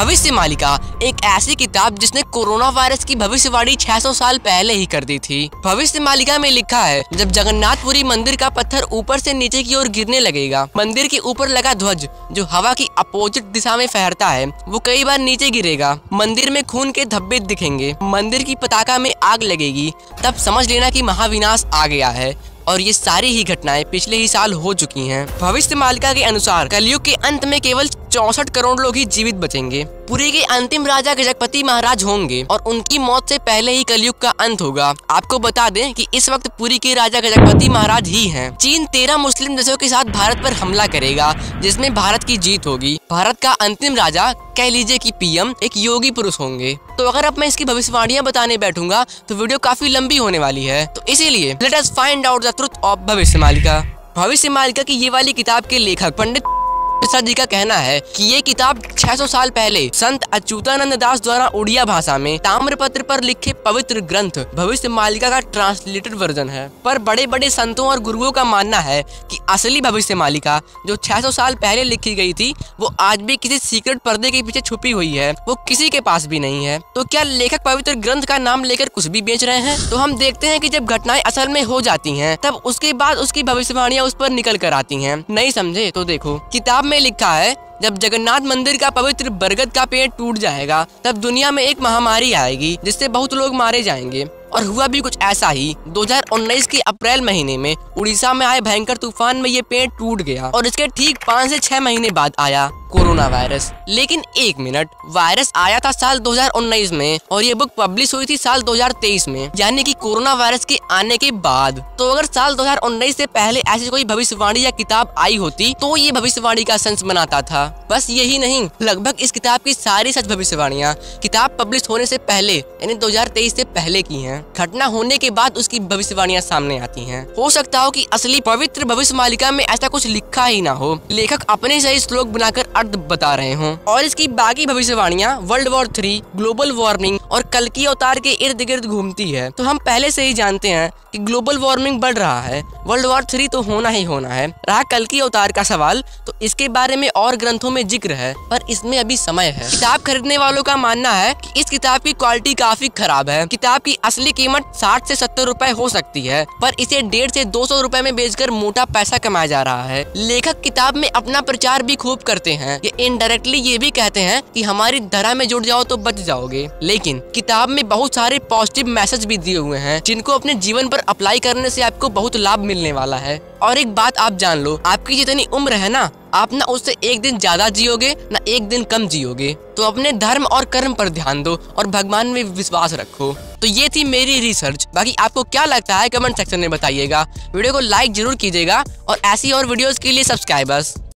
भविष्य मालिका एक ऐसी किताब जिसने कोरोना वायरस की भविष्यवाणी 600 साल पहले ही कर दी थी। भविष्य मालिका में लिखा है, जब जगन्नाथपुरी मंदिर का पत्थर ऊपर से नीचे की ओर गिरने लगेगा, मंदिर के ऊपर लगा ध्वज जो हवा की अपोजिट दिशा में फहरता है वो कई बार नीचे गिरेगा। मंदिर में खून के धब्बे दिखेंगे, मंदिर की पताका में आग लगेगी, तब समझ लेना कि महाविनाश आ गया है। और ये सारी ही घटनाएं पिछले ही साल हो चुकी हैं। भविष्य मालिका के अनुसार कलयुग के अंत में केवल 64 करोड़ लोग ही जीवित बचेंगे। पुरी के अंतिम राजा गजपति महाराज होंगे और उनकी मौत से पहले ही कलयुग का अंत होगा। आपको बता दें कि इस वक्त पुरी के राजा गजपति महाराज ही हैं। चीन 13 मुस्लिम देशों के साथ भारत पर हमला करेगा, जिसमें भारत की जीत होगी। भारत का अंतिम राजा, कह लीजिए कि पीएम, एक योगी पुरुष होंगे। तो अगर अब मैं इसकी भविष्यवाणियां बताने बैठूंगा तो वीडियो काफी लंबी होने वाली है, तो इसीलिए let us find out the truth of भविष्य मालिका। भविष्य मालिका की ये वाली किताब के लेखक पंडित प्रसाद जी का कहना है कि ये किताब 600 साल पहले संत अच्युतानंद दास द्वारा उड़िया भाषा में ताम्रपत्र पर लिखे पवित्र ग्रंथ भविष्य मालिका का ट्रांसलेटेड वर्जन है। पर बड़े बड़े संतों और गुरुओं का मानना है कि असली भविष्य मालिका जो 600 साल पहले लिखी गई थी वो आज भी किसी सीक्रेट पर्दे के पीछे छुपी हुई है, वो किसी के पास भी नहीं है। तो क्या लेखक पवित्र ग्रंथ का नाम लेकर कुछ भी बेच रहे हैं? तो हम देखते हैं कि जब घटनाएं असल में हो जाती हैं तब उसके बाद उसकी भविष्यवाणियां उस पर निकल कर आती हैं। नहीं समझे तो देखो, किताब में लिखा है, जब जगन्नाथ मंदिर का पवित्र बरगद का पेड़ टूट जाएगा तब दुनिया में एक महामारी आएगी जिससे बहुत लोग मारे जाएंगे। और हुआ भी कुछ ऐसा ही। 2019 के अप्रैल महीने में उड़ीसा में आए भयंकर तूफान में ये पेड़ टूट गया और इसके ठीक 5 से 6 महीने बाद आया कोरोना वायरस। लेकिन एक मिनट, वायरस आया था साल 2019 में और ये बुक पब्लिश हुई थी साल 2023 में, यानी कि कोरोना वायरस के आने के बाद। तो अगर साल 2019 से पहले ऐसी कोई भविष्यवाणी या किताब आई होती तो ये भविष्यवाणी का सेंस बनाता था। बस यही नहीं, लगभग इस किताब की सारी सच भविष्यवाणियां किताब पब्लिश होने से पहले यानी 2023 से पहले की हैं। घटना होने के बाद उसकी भविष्यवाणियां सामने आती हैं। हो सकता हो कि असली पवित्र भविष्य मालिका में ऐसा कुछ लिखा ही ना हो, लेखक अपने से ही श्लोक बनाकर अर्थ बता रहे हों। और इसकी बाकी भविष्यवाणियां वर्ल्ड वॉर 3, ग्लोबल वार्मिंग और कल्कि अवतार के इर्द गिर्द घूमती है। तो हम पहले से ही जानते हैं कि ग्लोबल वार्मिंग बढ़ रहा है, वर्ल्ड वॉर 3 तो होना ही होना है। रहा कल्कि अवतार का सवाल, तो इसके बारे में और ग्रंथों में जिक्र है, पर इसमें अभी समय है। किताब खरीदने वालों का मानना है कि इस किताब की क्वालिटी काफी खराब है। किताब की असली कीमत 60 से 70 रुपए हो सकती है, पर इसे 150 से 200 रुपए में बेचकर मोटा पैसा कमाया जा रहा है। लेखक किताब में अपना प्रचार भी खूब करते हैं। ये इनडायरेक्टली ये भी कहते हैं कि हमारी धरा में जुड़ जाओ तो बच जाओगे। लेकिन किताब में बहुत सारे पॉजिटिव मैसेज भी दिए हुए हैं जिनको अपने जीवन पर अप्लाई करने से आपको बहुत लाभ मिलने वाला है। और एक बात आप जान लो, आपकी जितनी उम्र है ना, आप ना उससे एक दिन ज्यादा जियोगे ना एक दिन कम जियोगे। तो अपने धर्म और कर्म पर ध्यान दो और भगवान में विश्वास रखो। तो ये थी मेरी रिसर्च। बाकी आपको क्या लगता है कमेंट सेक्शन में बताइएगा। वीडियो को लाइक जरूर कीजिएगा और ऐसी और वीडियोस के लिए सब्सक्राइबर्स